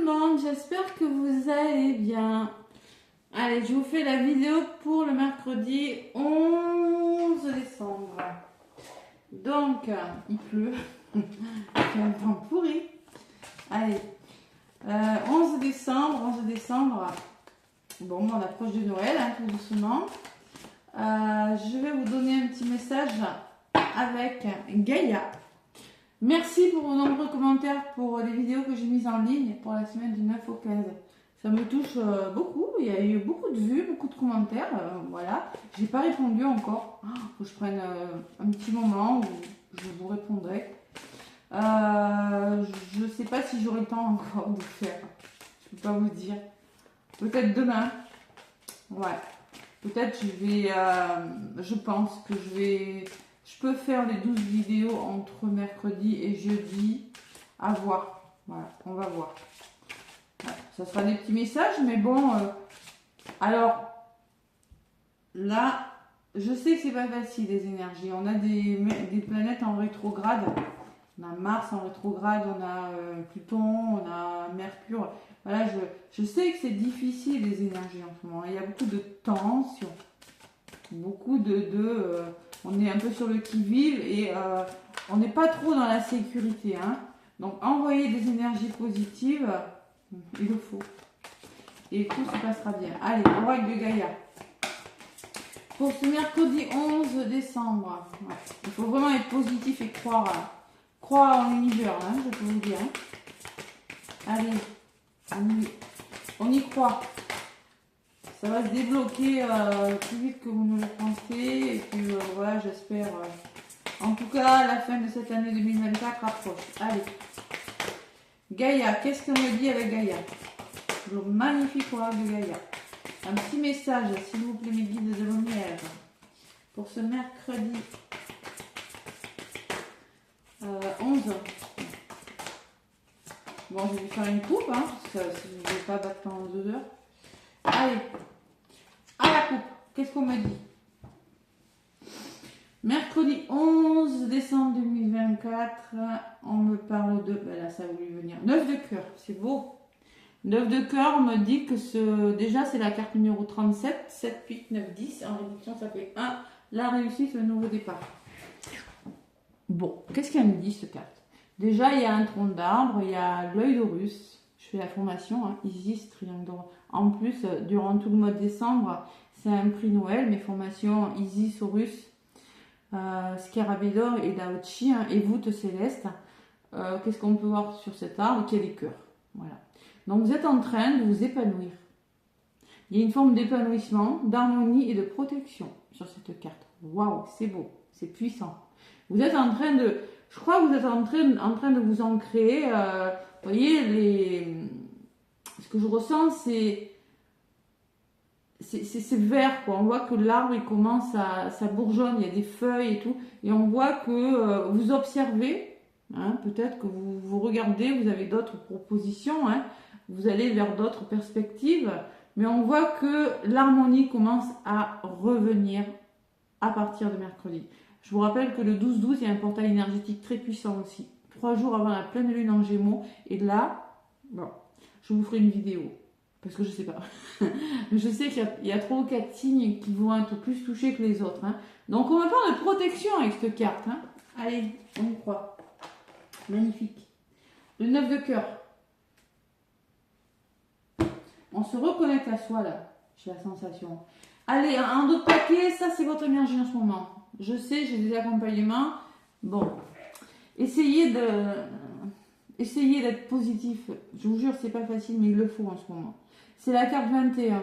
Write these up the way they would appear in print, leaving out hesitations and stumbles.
monde, j'espère que vous allez bien. Allez, je vous fais la vidéo pour le mercredi 11 décembre. Donc, il pleut. C'est un temps pourri. Allez, 11 décembre. Bon, on approche de Noël, hein, tout doucement. Je vais vous donner un petit message avec Gaïa. Merci pour vos nombreux commentaires pour les vidéos que j'ai mises en ligne pour la semaine du 9 au 15. Ça me touche beaucoup. Il y a eu beaucoup de vues, beaucoup de commentaires. Voilà. Je n'ai pas répondu encore. Faut que je prenne un petit moment où je vous répondrai. Je ne sais pas si j'aurai le temps encore de faire. Je ne peux pas vous dire. Peut-être demain. Ouais. Peut-être je pense que je peux faire les 12 vidéos entre mercredi et jeudi. À voir. Voilà, on va voir. Ouais, ça sera des petits messages, mais bon. Alors, là, je sais que c'est pas facile les énergies. On a des planètes en rétrograde. On a Mars en rétrograde, on a Pluton, on a Mercure. Voilà, je sais que c'est difficile les énergies en ce moment. Il y a beaucoup de tension. Beaucoup on est un peu sur le qui-vive et on n'est pas trop dans la sécurité. Hein. Donc, envoyer des énergies positives, il le faut. Et tout se passera bien. Allez, oracle de Gaïa. Pour ce mercredi 11 décembre, ouais, il faut vraiment être positif et croire en l'univers, hein, je peux vous dire. Hein. Allez, on y croit. Ça va se débloquer plus vite que vous ne le pensez. Et puis voilà, j'espère. En tout cas, la fin de cette année 2024 approche. Allez. Gaïa, qu'est-ce qu'on me dit avec Gaïa? Le magnifique oracle de Gaïa. Un petit message, s'il vous plaît, mes guides de lumière. Pour ce mercredi 11. Bon, je vais lui faire une coupe, hein, parce que si je ne vais pas battre pendant 2 heures. Allez, à la coupe, qu'est-ce qu'on me dit? Mercredi 11 décembre 2024, on me parle de... Ben là, ça a voulu venir. 9 de cœur, c'est beau. 9 de cœur, on me dit que déjà, c'est la carte numéro 37, 7, 8, 9, 10. En réduction, ça fait 1. La réussite, le nouveau départ. Bon, qu'est-ce qu'elle me dit, cette carte? Déjà, il y a un tronc d'arbre, il y a l'œil d'Horus. Je fais la formation, hein, Isis, triangle d'or. En plus, durant tout le mois de décembre, c'est un prix Noël, mes formations Isis, Horus, Scarabédor et Daochi, hein, et voûte céleste. Qu'est-ce qu'on peut voir sur cet arbre? Qu'il y a des cœurs. Voilà. Donc, vous êtes en train de vous épanouir. Il y a une forme d'épanouissement, d'harmonie et de protection sur cette carte. Waouh, c'est beau, c'est puissant. Vous êtes en train de... Je crois que vous êtes en train de vous ancrer. Vous voyez, ce que je ressens, c'est vert, quoi. On voit que l'arbre, il commence ça bourgeonne, il y a des feuilles et tout. Et on voit que vous observez, hein, peut-être que vous regardez, vous avez d'autres propositions, hein, vous allez vers d'autres perspectives. Mais on voit que l'harmonie commence à revenir à partir de mercredi. Je vous rappelle que le 12-12, il y a un portail énergétique très puissant aussi. 3 jours avant la pleine lune en Gémeaux. Et là, bon, je vous ferai une vidéo. Parce que je sais pas. Je sais qu'il y a 3 ou 4 signes qui vont être plus touchés que les autres. Hein. Donc on me parle de protection avec cette carte. Hein. Allez, on y croit. Magnifique. Le 9 de cœur. On se reconnecte à soi là. J'ai la sensation. Allez, un autre paquet, ça c'est votre énergie en ce moment. Je sais, j'ai des accompagnements. Bon, essayez d'être positif. Je vous jure, c'est pas facile, mais il le faut en ce moment. C'est la carte 21.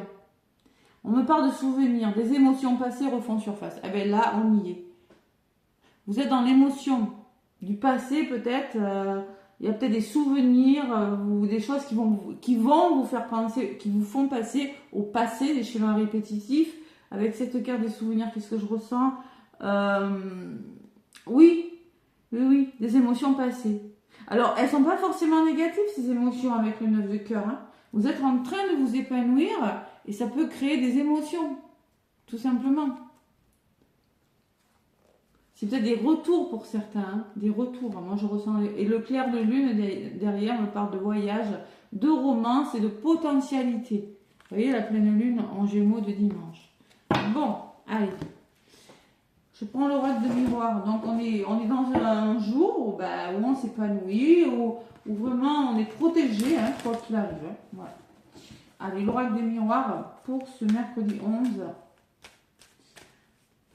On me parle de souvenirs, des émotions passées refont surface. Eh bien là, on y est. Vous êtes dans l'émotion du passé, peut-être. Il y a peut-être des souvenirs ou des choses qui vont vous faire penser, qui vous font passer au passé, des schémas répétitifs. Avec cette carte des souvenirs, qu'est-ce que je ressens? Oui, des émotions passées. Alors, elles ne sont pas forcément négatives, ces émotions, avec le 9 de cœur. Hein. Vous êtes en train de vous épanouir et ça peut créer des émotions, tout simplement. C'est peut-être des retours pour certains, hein, des retours. Moi, je ressens... Et le clair de lune derrière me parle de voyage, de romance et de potentialité. Vous voyez la pleine lune en Gémeaux de dimanche. Bon, allez. Je prends l'oracle de miroir. Donc on est dans un jour où, où on s'épanouit, où vraiment on est protégé, hein, quoi qu'il arrive. Hein. Voilà. Allez, l'oracle de miroir pour ce mercredi 11.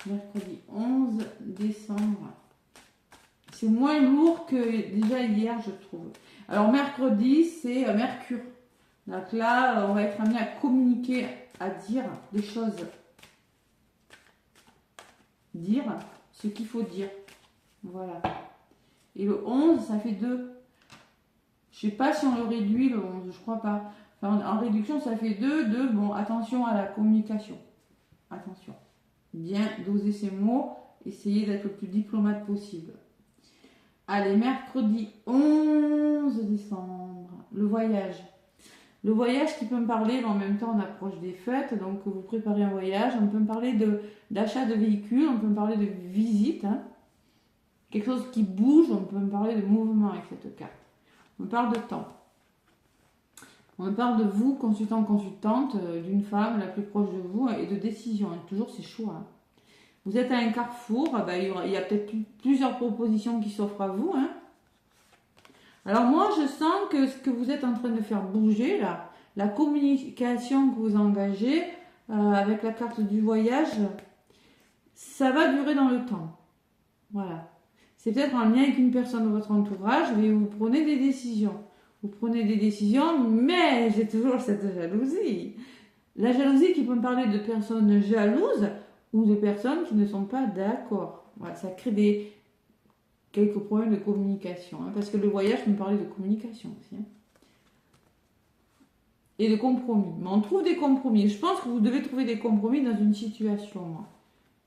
Mercredi 11 décembre. C'est moins lourd que déjà hier, je trouve. Alors mercredi, c'est Mercure. Donc là, on va être amené à communiquer, à dire des choses. Dire ce qu'il faut dire. Voilà. Et le 11, ça fait 2. Je ne sais pas si on le réduit, le 11, je crois pas. Enfin, en réduction, ça fait 2. Bon, attention à la communication. Attention. Bien doser ses mots. Essayez d'être le plus diplomate possible. Allez, mercredi 11 décembre. Le voyage. Le voyage qui peut me parler, en même temps on approche des fêtes, donc vous préparez un voyage, on peut me parler d'achat de véhicules, on peut me parler de visite, hein. Quelque chose qui bouge, on peut me parler de mouvement avec cette carte. On me parle de temps. On me parle de vous, consultant, consultante, d'une femme la plus proche de vous et de décision. Et toujours ces choix. Hein. Vous êtes à un carrefour, il y a peut-être plusieurs propositions qui s'offrent à vous. Hein. Alors moi, je sens que ce que vous êtes en train de faire bouger, là, la communication que vous engagez avec la carte du voyage, ça va durer dans le temps. Voilà. C'est peut-être en lien avec une personne de votre entourage, mais vous prenez des décisions. Vous prenez des décisions, mais j'ai toujours cette jalousie. La jalousie qui peut me parler de personnes jalouses ou de personnes qui ne sont pas d'accord. Voilà, ça crée quelques problèmes de communication. Hein, parce que le voyage peut me parler de communication aussi. Hein, et de compromis. Mais on trouve des compromis. Je pense que vous devez trouver des compromis dans une situation. Moi.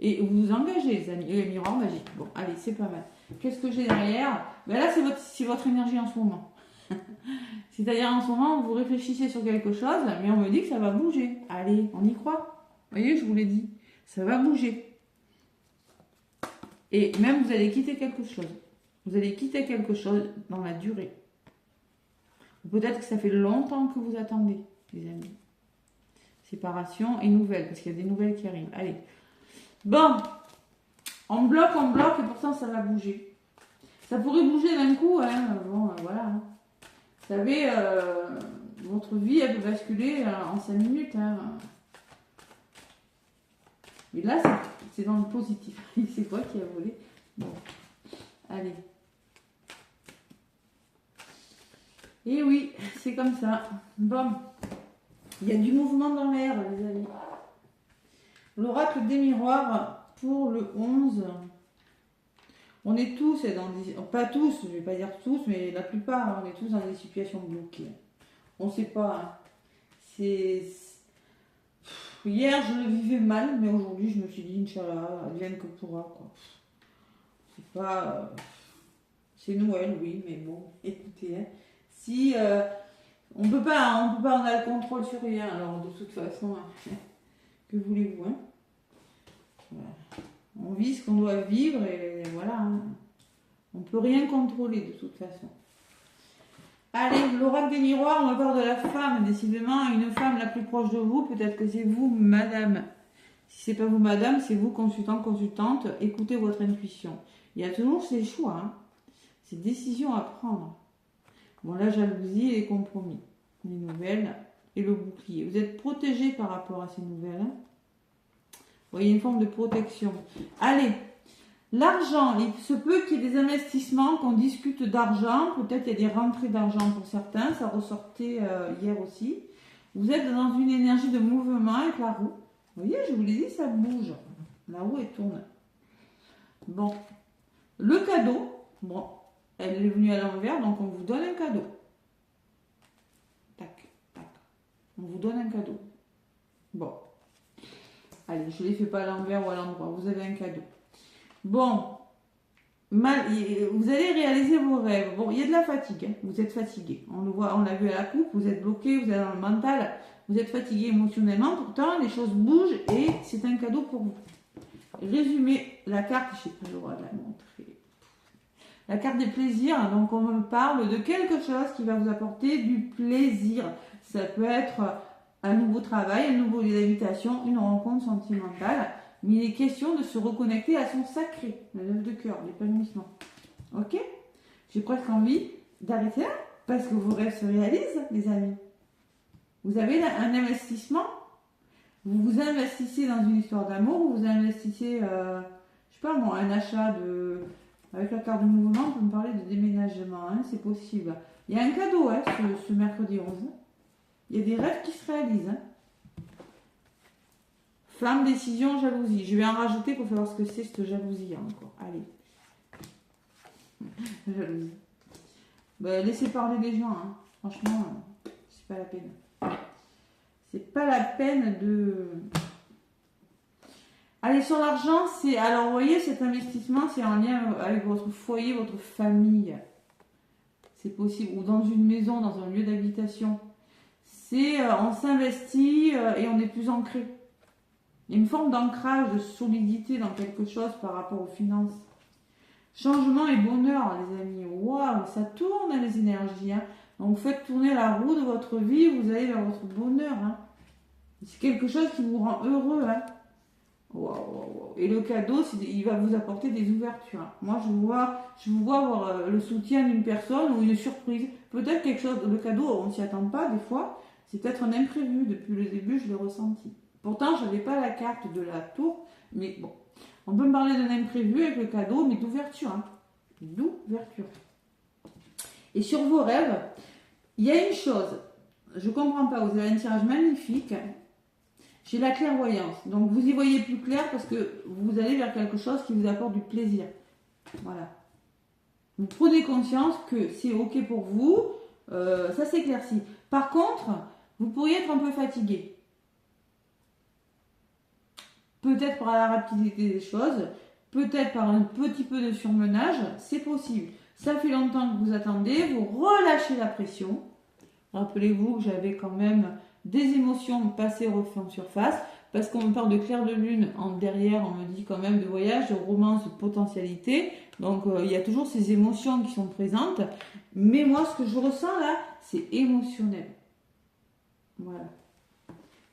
Et vous vous engagez, les amis. Et le miroir magique. Bon, allez, c'est pas mal. Qu'est-ce que j'ai derrière? Là, c'est votre énergie en ce moment. C'est-à-dire en ce moment, vous réfléchissez sur quelque chose, mais on me dit que ça va bouger. Allez, on y croit. Vous voyez, je vous l'ai dit. Ça va bouger. Et même, vous allez quitter quelque chose. Vous allez quitter quelque chose dans la durée. Peut-être que ça fait longtemps que vous attendez, les amis. Séparation et nouvelles, parce qu'il y a des nouvelles qui arrivent. Allez. Bon. On bloque, et pourtant, ça va bouger. Ça pourrait bouger d'un coup, hein. Bon, voilà. Hein. Vous savez, votre vie, elle peut basculer en 5 minutes. Hein. Mais là, c'est dans le positif. C'est quoi qui a volé? Bon, allez. Et oui, c'est comme ça. Bon, il y a du mouvement dans l'air, les amis. L'oracle des miroirs pour le 11. On est tous, pas tous, je ne vais pas dire tous, mais la plupart, on est tous dans des situations bloquées. On ne sait pas. Hein. Hier, je le vivais mal, mais aujourd'hui, je me suis dit, Inch'Allah, advienne que pourra. Quoi. C'est pas. C'est Noël, oui, mais bon, écoutez. Hein. Si. On peut pas, on a le contrôle sur rien, alors de toute façon, hein, que voulez-vous, hein. Voilà. On vit ce qu'on doit vivre et voilà. Hein. On ne peut rien contrôler de toute façon. Allez, l'oracle des miroirs, on va voir de la femme, décidément, une femme la plus proche de vous, peut-être que c'est vous, madame. Si c'est pas vous, madame, c'est vous, consultant, consultante, écoutez votre intuition. Il y a toujours ces choix, hein, ces décisions à prendre. Bon, la jalousie et les compromis, les nouvelles et le bouclier. Vous êtes protégé par rapport à ces nouvelles, hein. Vous voyez une forme de protection. Allez, l'argent, il se peut qu'il y ait des investissements, qu'on discute d'argent. Peut-être il y a des rentrées d'argent pour certains. Ça ressortait hier aussi. Vous êtes dans une énergie de mouvement avec la roue. Vous voyez, je vous l'ai dit, ça bouge. La roue, elle tourne. Bon. Le cadeau, bon, elle est venue à l'envers, donc on vous donne un cadeau. Tac, tac. On vous donne un cadeau. Bon. Allez, je ne les fais pas à l'envers ou à l'endroit. Vous avez un cadeau. Bon. Vous allez réaliser vos rêves. Bon, il y a de la fatigue. Hein. Vous êtes fatigué. On le voit, on l'a vu à la coupe. Vous êtes bloqué, vous êtes dans le mental. Vous êtes fatigué émotionnellement. Pourtant, les choses bougent et c'est un cadeau pour vous. Résumez la carte. Je ne sais pas le droit de la montrer. la carte des plaisirs. Donc, on me parle de quelque chose qui va vous apporter du plaisir. Ça peut être un nouveau travail, un nouveau lieu d'habitation, une rencontre sentimentale. Mais il est question de se reconnecter à son sacré, la 9 de cœur, l'épanouissement. Ok? J'ai presque envie d'arrêter là, parce que vos rêves se réalisent, les amis. Vous avez un investissement. Vous vous investissez dans une histoire d'amour, vous investissez, je sais pas moi, un achat de... Avec la carte de mouvement, on peut me parler de déménagement, hein, c'est possible. Il y a un cadeau hein, ce mercredi 11. Il y a des rêves qui se réalisent. Hein. Femme, décision, jalousie. Je vais en rajouter pour savoir ce que c'est cette jalousie hein, encore. Allez. Jalousie. Ben, laissez parler les gens. Hein. Franchement, c'est pas la peine. C'est pas la peine de... Allez, sur l'argent, c'est... Alors, vous voyez, cet investissement, c'est en lien avec votre foyer, votre famille. C'est possible. Ou dans une maison, dans un lieu d'habitation. C'est... on s'investit et on est plus ancré. Il y a une forme d'ancrage, de solidité dans quelque chose par rapport aux finances. Changement et bonheur, les amis. Waouh, ça tourne les énergies. Hein. Donc, vous faites tourner la roue de votre vie, vous allez vers votre bonheur. Hein. C'est quelque chose qui vous rend heureux. Hein. Wow. Et le cadeau, il va vous apporter des ouvertures. Hein. Moi, je vous vois avoir le soutien d'une personne ou une surprise. Peut-être quelque chose, le cadeau, on ne s'y attend pas des fois. C'est peut-être un imprévu. Depuis le début, je l'ai ressenti. Pourtant, je n'avais pas la carte de la tour. Mais bon, on peut me parler d'un imprévu avec le cadeau, mais d'ouverture. Hein. D'ouverture. Et sur vos rêves, il y a une chose. Je ne comprends pas. Vous avez un tirage magnifique. J'ai la clairvoyance. Donc, vous y voyez plus clair parce que vous allez vers quelque chose qui vous apporte du plaisir. Voilà. Vous prenez conscience que c'est OK pour vous. Ça s'éclaircit. Par contre, vous pourriez être un peu fatigué. Peut-être par la rapidité des choses. Peut-être par un petit peu de surmenage. C'est possible. Ça fait longtemps que vous attendez. Vous relâchez la pression. Rappelez-vous que j'avais quand même des émotions passées refait en surface. Parce qu'on me parle de clair de lune. En derrière, on me dit quand même de voyage, de romance, de potentialité. Donc, il y a toujours ces émotions qui sont présentes. Mais moi, ce que je ressens là, c'est émotionnel. Voilà.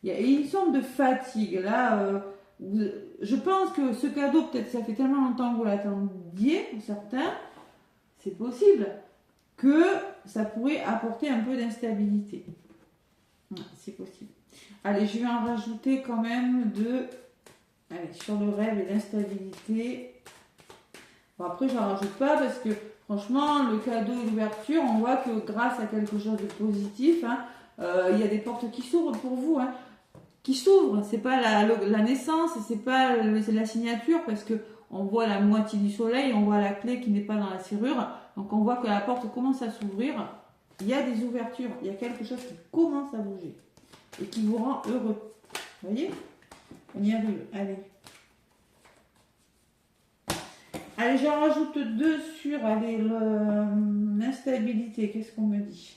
Il y a une sorte de fatigue. Là, je pense que ce cadeau, peut-être ça fait tellement longtemps que vous l'attendiez, pour certains, c'est possible que ça pourrait apporter un peu d'instabilité. C'est possible. Allez, je vais en rajouter quand même allez, sur le rêve et l'instabilité. Bon, après, j'en rajoute pas parce que franchement, le cadeau et l'ouverture, on voit que grâce à quelque chose de positif, hein, il y a des portes qui s'ouvrent pour vous. Hein, qui s'ouvrent. C'est pas la naissance, c'est la signature parce que on voit la moitié du soleil, on voit la clé qui n'est pas dans la serrure. Donc, on voit que la porte commence à s'ouvrir. Il y a des ouvertures, il y a quelque chose qui commence à bouger et qui vous rend heureux. Vous voyez? On y arrive. Allez. Allez, j'en rajoute 2 sur l'instabilité. Qu'est-ce qu'on me dit?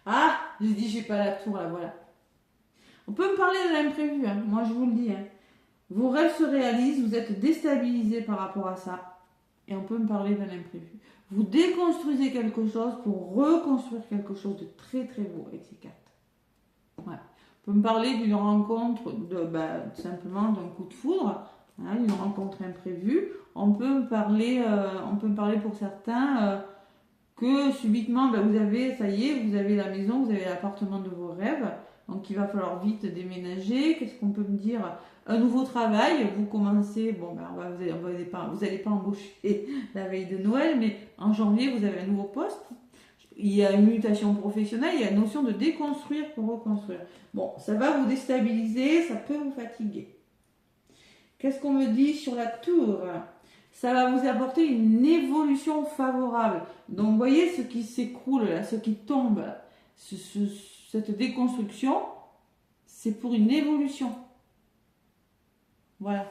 Ah, j'ai dit j'ai pas la tour là, voilà. On peut me parler de l'imprévu, hein. Moi je vous le dis. Hein. Vos rêves se réalisent, vous êtes déstabilisé par rapport à ça. Et on peut me parler de l'imprévu. Vous déconstruisez quelque chose pour reconstruire quelque chose de très très beau avec ces cartes. Ouais. On peut me parler d'une rencontre, tout simplement d'un coup de foudre, hein, une rencontre imprévue. On peut me parler pour certains que subitement, vous avez, ça y est, vous avez la maison, vous avez l'appartement de vos rêves. Donc il va falloir vite déménager. Qu'est-ce qu'on peut me dire? Un nouveau travail, vous commencez, vous n'allez pas embaucher la veille de Noël, mais en janvier, vous avez un nouveau poste. Il y a une mutation professionnelle, il y a une notion de déconstruire pour reconstruire. Bon, ça va vous déstabiliser, ça peut vous fatiguer. Qu'est-ce qu'on me dit sur la tour? Ça va vous apporter une évolution favorable. Donc, vous voyez ce qui s'écroule, là, ce qui tombe, là, cette déconstruction, c'est pour une évolution. Voilà.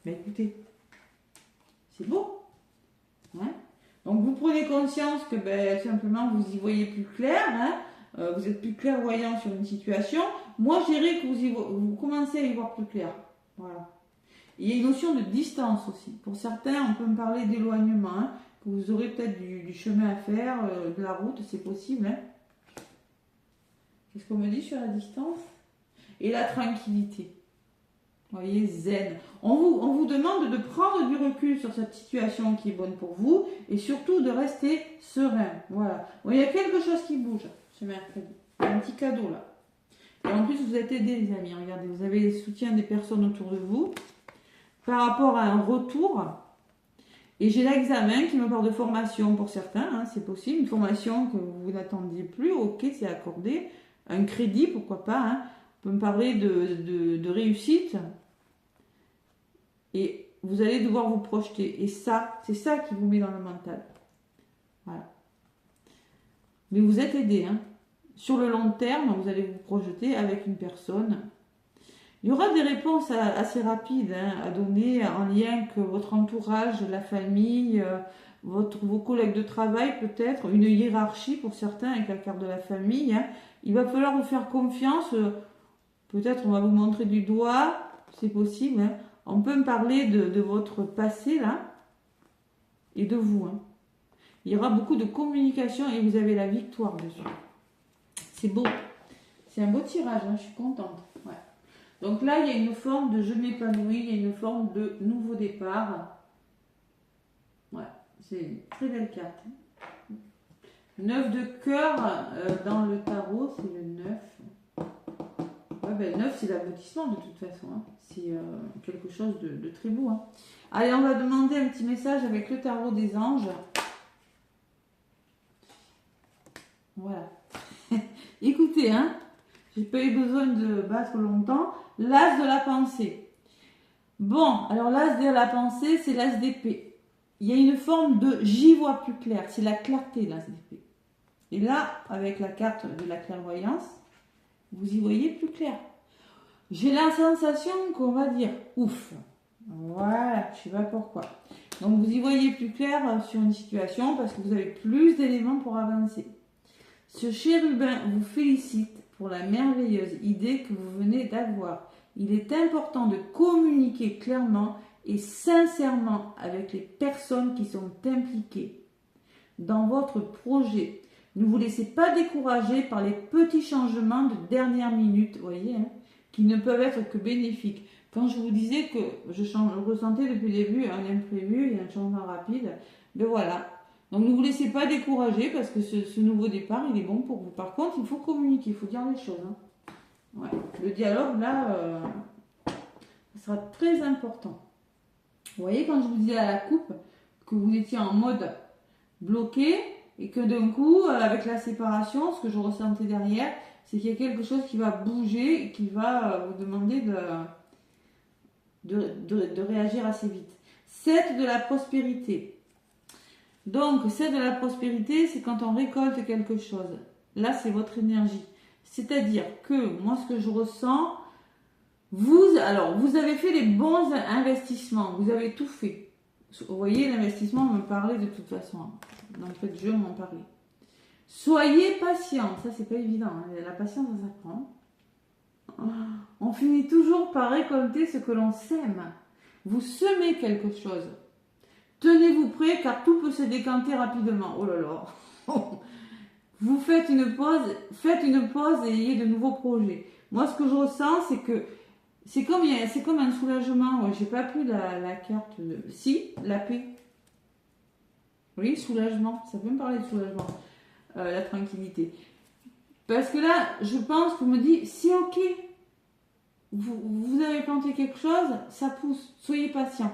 Mais écoutez, c'est beau. Hein? Donc, vous prenez conscience que simplement, vous y voyez plus clair. Hein? Vous êtes plus clairvoyant sur une situation. Moi, je dirais que vous commencez à y voir plus clair. Voilà. Il y a une notion de distance aussi. Pour certains, on peut me parler d'éloignement, hein, que vous aurez peut-être du chemin à faire, de la route, c'est possible. Hein. Qu'est-ce qu'on me dit sur la distance? Et la tranquillité. Vous voyez, zen. On vous demande de prendre du recul sur cette situation qui est bonne pour vous et surtout de rester serein. Voilà. Bon, il y a quelque chose qui bouge ce mercredi. Il y a un petit cadeau là. Et en plus, vous êtes aidés, les amis. Regardez, vous avez le soutien des personnes autour de vous par rapport à un retour. Et j'ai l'examen qui me parle de formation pour certains, hein, c'est possible. Une formation que vous n'attendiez plus, ok, c'est accordé. Un crédit, pourquoi pas. Hein. On peut me parler de réussite. Et vous allez devoir vous projeter. Et ça, c'est ça qui vous met dans le mental. Voilà. Mais vous êtes aidé. Hein. Sur le long terme, vous allez vous projeter avec une personne. Il y aura des réponses assez rapides hein, à donner en lien avec votre entourage, la famille, vos collègues de travail peut-être, une hiérarchie pour certains avec la carte de la famille. Hein. Il va falloir vous faire confiance. Peut-être on va vous montrer du doigt, c'est possible. Hein. On peut me parler de votre passé là et de vous. Hein. Il y aura beaucoup de communication et vous avez la victoire dessus. C'est beau. C'est un beau tirage, hein, je suis contente. Ouais. Donc là, il y a une forme de je m'épanouis, il y a une forme de nouveau départ. Ouais, c'est une très belle carte. 9 de cœur dans le tarot, c'est le 9. Ouais, ben, 9, c'est l'aboutissement de toute façon. Hein. C'est quelque chose de très beau. Hein. Allez, on va demander un petit message avec le tarot des anges. Voilà. Écoutez, hein, j'ai pas eu besoin de battre longtemps. L'as de la pensée. Bon, alors l'as de la pensée, c'est l'as d'épée. Il y a une forme de j'y vois plus clair. C'est la clarté, l'as d'épée. Et là, avec la carte de la clairvoyance, vous y voyez plus clair. J'ai la sensation qu'on va dire ouf. Voilà, je sais pas pourquoi. Donc vous y voyez plus clair sur une situation parce que vous avez plus d'éléments pour avancer. Ce chérubin vous félicite pour la merveilleuse idée que vous venez d'avoir. Il est important de communiquer clairement et sincèrement avec les personnes qui sont impliquées dans votre projet. Ne vous laissez pas décourager par les petits changements de dernière minute, vous voyez, hein, qui ne peuvent être que bénéfiques. Quand je vous disais que je ressentais depuis le début un imprévu et un changement rapide, ben voilà. Donc ne vous laissez pas décourager parce que ce nouveau départ, il est bon pour vous. Par contre, il faut communiquer, il faut dire les choses. Hein. Ouais. Le dialogue, là, ça sera très important. Vous voyez, quand je vous disais à la coupe que vous étiez en mode bloqué et que d'un coup, avec la séparation, ce que je ressentais derrière, c'est qu'il y a quelque chose qui va bouger et qui va vous demander de réagir assez vite. 7 de la prospérité. Donc, 7 de la prospérité, c'est quand on récolte quelque chose. Là, c'est votre énergie. C'est-à-dire que, moi, ce que je ressens, vous avez fait les bons investissements. Vous avez tout fait. Vous voyez, l'investissement, on me parlait de toute façon. D'entrée de jeu, on m'en parlait. Soyez patient. Ça, c'est pas évident. Hein. La patience, ça s'apprend. On finit toujours par récolter ce que l'on sème. Vous semez quelque chose. Tenez-vous prêt car tout peut se décanter rapidement. Oh là là. Vous faites une pause et ayez de nouveaux projets. Moi, ce que je ressens, c'est que c'est comme un soulagement. Ouais, j'ai pas pris la carte. Si, la paix. Oui, soulagement. Ça peut me parler de soulagement. La tranquillité. Parce que là, je pense qu'on me dit, c'est ok. Vous avez planté quelque chose, ça pousse. Soyez patient.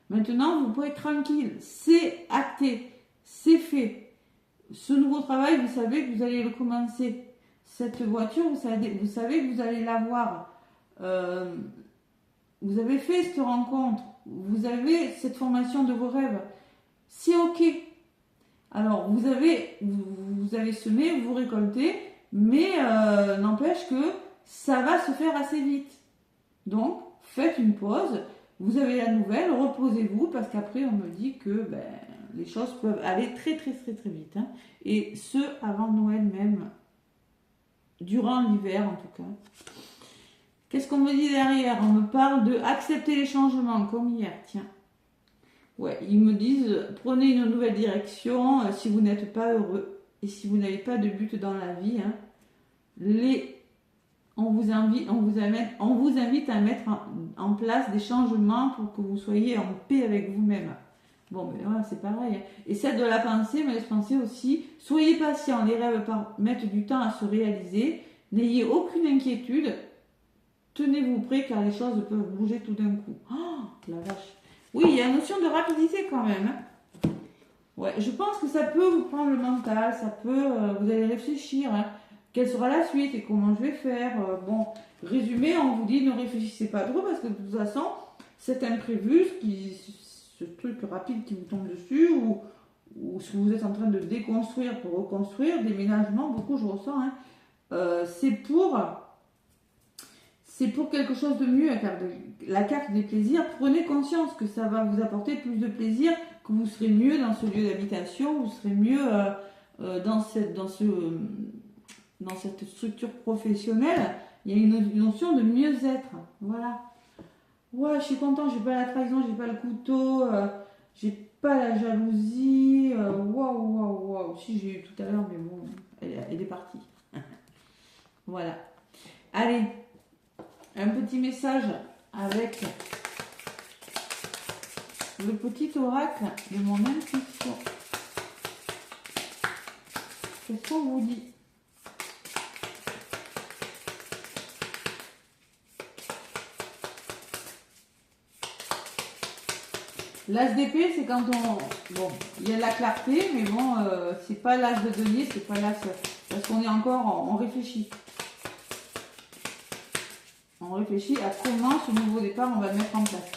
Maintenant, vous pouvez être tranquille. C'est acté. C'est fait. Ce nouveau travail, vous savez que vous allez le commencer. Cette voiture, vous savez que vous allez l'avoir. Vous avez fait cette rencontre. Vous avez cette formation de vos rêves. C'est ok. Alors, vous avez semé, vous récoltez, mais n'empêche que ça va se faire assez vite. Donc, faites une pause. Vous avez la nouvelle, reposez-vous, parce qu'après, on me dit que les choses peuvent aller très, très, très, très vite. Hein. Et ce, avant Noël même, durant l'hiver en tout cas. Qu'est-ce qu'on me dit derrière? On me parle de accepter les changements, comme hier, tiens. Ouais, ils me disent, prenez une nouvelle direction si vous n'êtes pas heureux et si vous n'avez pas de but dans la vie. Hein. On vous invite à mettre en place des changements pour que vous soyez en paix avec vous-même. Bon, mais voilà, c'est pareil. Hein. Et celle de la pensée, me laisse penser aussi, soyez patient, les rêves mettent du temps à se réaliser, n'ayez aucune inquiétude, tenez-vous prêts car les choses peuvent bouger tout d'un coup. Oh, la vache. Oui, il y a une notion de rapidité quand même. Hein. Ouais, je pense que ça peut vous prendre le mental, ça peut, vous allez réfléchir. Hein. Quelle sera la suite et comment je vais faire. Bon, résumé, on vous dit ne réfléchissez pas trop parce que de toute façon, cet imprévu, ce truc rapide qui vous tombe dessus ou ce que vous êtes en train de déconstruire pour reconstruire, déménagement, beaucoup je ressens, hein, c'est pour quelque chose de mieux. La carte des plaisirs, prenez conscience que ça va vous apporter plus de plaisir, que vous serez mieux dans ce lieu d'habitation, vous serez mieux dans cette structure professionnelle. Il y a une notion de mieux-être. Voilà. Ouais, je suis contente, j'ai pas la trahison, j'ai pas le couteau, j'ai pas la jalousie. Waouh. Si, j'ai eu tout à l'heure, mais bon, elle est partie. Voilà. Allez, un petit message avec le petit oracle de mon intuition. Qu'est-ce qu'on vous dit? L'as d'épée, c'est quand on... Bon, il y a de la clarté, mais bon, c'est pas l'as de denier, c'est pas l'as... Parce qu'on est encore... On réfléchit. On réfléchit à comment ce nouveau départ, on va le mettre en place.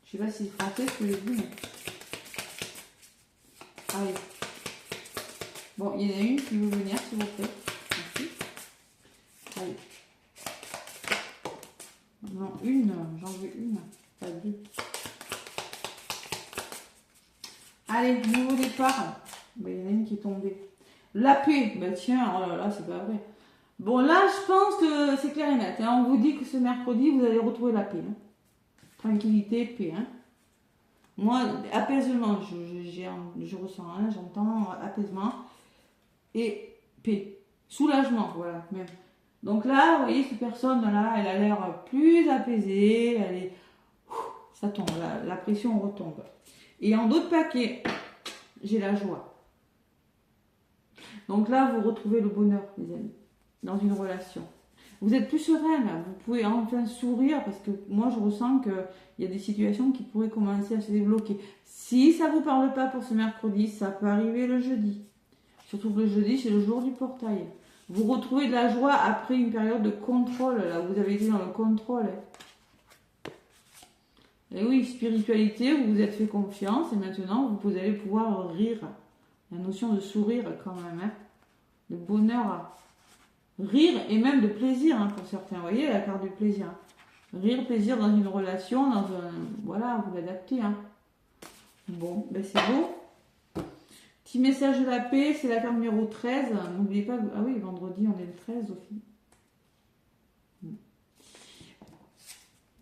Je sais pas si c'est français ce que je dis, mais... Allez. Bon, il y en a une qui veut venir, s'il vous plaît. Merci. Allez. Non, une, j'en veux une, pas deux. Allez, nouveau départ. Ben, il y en a une qui est tombée. La paix. Ben tiens, oh là là, c'est pas vrai. Bon, là, je pense que c'est clair et net. Hein. On vous dit que ce mercredi, vous allez retrouver la paix. Hein. Tranquillité, paix. Hein. Moi, apaisement, je ressens, hein, j'entends apaisement et paix. Soulagement, voilà, même. Donc là, vous voyez, cette personne-là, elle a l'air plus apaisée. Elle est... Ça tombe, la pression retombe. Et en d'autres paquets, j'ai la joie. Donc là, vous retrouvez le bonheur, les amis, dans une relation. Vous êtes plus sereine, vous pouvez enfin sourire parce que moi, je ressens qu'il y a des situations qui pourraient commencer à se débloquer. Si ça ne vous parle pas pour ce mercredi, ça peut arriver le jeudi. Surtout que le jeudi, c'est le jour du portail. Vous retrouvez de la joie après une période de contrôle. Là, vous avez été dans le contrôle. Et oui, spiritualité, vous vous êtes fait confiance et maintenant vous allez pouvoir rire. La notion de sourire quand même, hein. De bonheur, rire et même de plaisir hein, pour certains. Vous voyez la carte du plaisir. Rire, plaisir dans une relation, dans un... Voilà, vous l'adaptez. Hein. Bon, ben c'est beau. Petit message de la paix, c'est la carte numéro 13. N'oubliez pas, ah oui, vendredi on est le 13 aussi.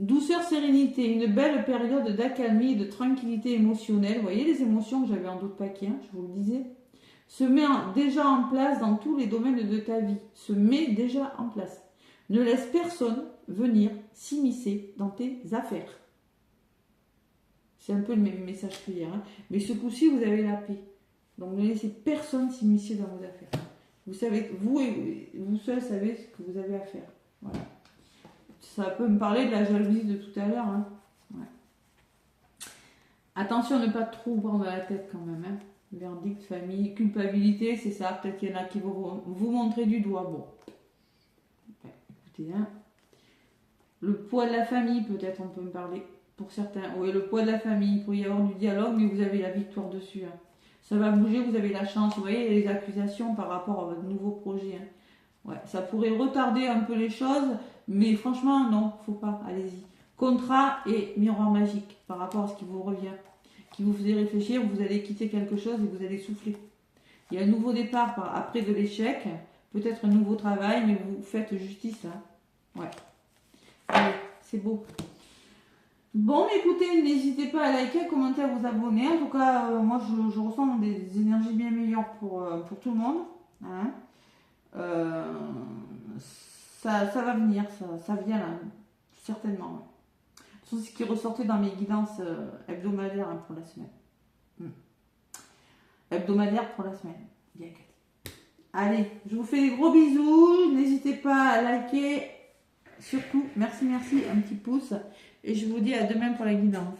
Douceur, sérénité, une belle période d'accalmie et de tranquillité émotionnelle. Vous voyez les émotions que j'avais en d'autres paquets, hein, je vous le disais. Se met déjà en place dans tous les domaines de ta vie. Se met déjà en place. Ne laisse personne venir s'immiscer dans tes affaires. C'est un peu le même message que hier. Hein. Mais ce coup-ci, vous avez la paix. Donc ne laissez personne s'immiscer dans vos affaires. Vous savez, vous seul savez ce que vous avez à faire. Voilà. Ça peut me parler de la jalousie de tout à l'heure. Hein. Ouais. Attention à ne pas trop prendre la tête quand même. Hein. Verdict, famille, culpabilité, c'est ça. Peut-être qu'il y en a qui vont vous montrer du doigt. Bon. Ouais, écoutez, hein. Le poids de la famille, peut-être on peut me parler. Pour certains. Oui, le poids de la famille. Il peut y avoir du dialogue, mais vous avez la victoire dessus. Hein. Ça va bouger, vous avez la chance. Vous voyez, les accusations par rapport à votre nouveau projet. Hein. Ouais, ça pourrait retarder un peu les choses, mais franchement, non, faut pas, allez-y. Contrat et miroir magique par rapport à ce qui vous revient, qui vous faisait réfléchir, vous allez quitter quelque chose et vous allez souffler. Il y a un nouveau départ après de l'échec, peut-être un nouveau travail, mais vous faites justice. Hein. Ouais. C'est beau. Bon, écoutez, n'hésitez pas à liker, à commenter, à vous abonner. En tout cas, moi, je ressens des énergies bien meilleures pour tout le monde. Hein. Ça va venir, ça vient là, certainement. Ouais. C'est ce qui ressortait dans mes guidances hebdomadaires hein, pour la semaine. Hebdomadaire pour la semaine. Bien, Cathy. Allez, je vous fais des gros bisous. N'hésitez pas à liker. Surtout, merci, un petit pouce. Et je vous dis à demain pour la guidance.